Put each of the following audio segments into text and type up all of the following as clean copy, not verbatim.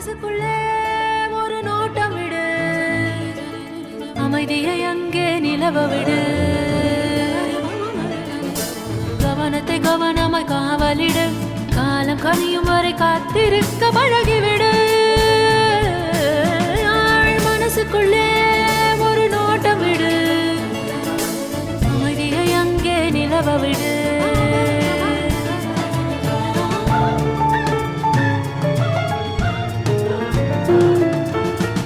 மனசுக்குள்ளே ஒரு நோட்டம் விடு, அமைதியை அங்கே நிலவ விடு, கவனத்தை கவனமாய் காவலிடு, காலம் கனியும் வரை காத்திருக்க பழகிவிடு. மனசுக்குள்ளே ஒரு நோட்டம் விடு, அமைதியை அங்கே நிலவ விடு.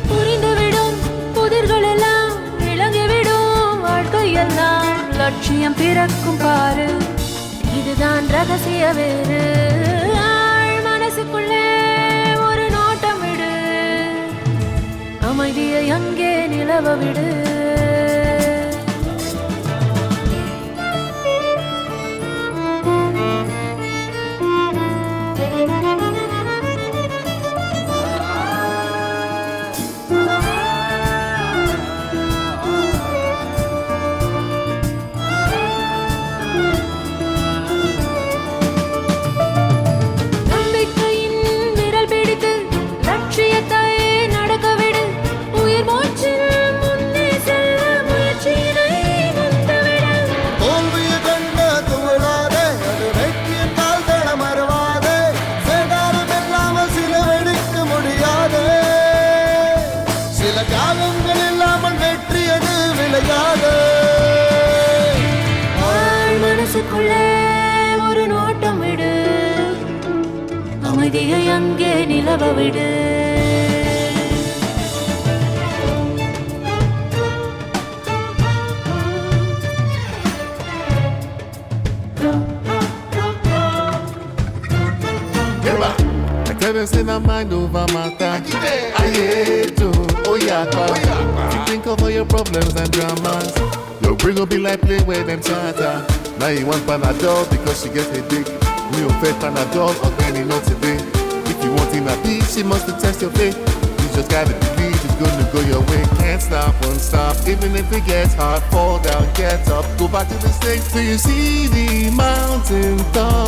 புரிந்துவிடும் புதிர்கள் எல்லாம் விளங்கிவிடும், வாழ்க்கையெல்லாம் லட்சியம் பிறக்கும் பாரு, இதுதான் ரகசிய வேறு. மனசுக்குள்ளே ஒரு நோட்டம் விடு, அமைதியை அங்கே நிலவ விடு. மனசுக்குள்ளே ஒரு நோட்டம் விடு, அமைதியை அங்கே நிலவ விடு. In my mind over matter, I hate to, oh yeah, you think of all your problems and dramas. Your brain will be like play where them chatter. Now you want Panadol because she gets a dick. Me will pay Panadol or any not today. If you want in a peace, she must test your faith. You just gotta believe it's gonna go your way. Can't stop, won't stop. Even if it gets hard, fall down, get up, go back to the stage till you see the mountain top.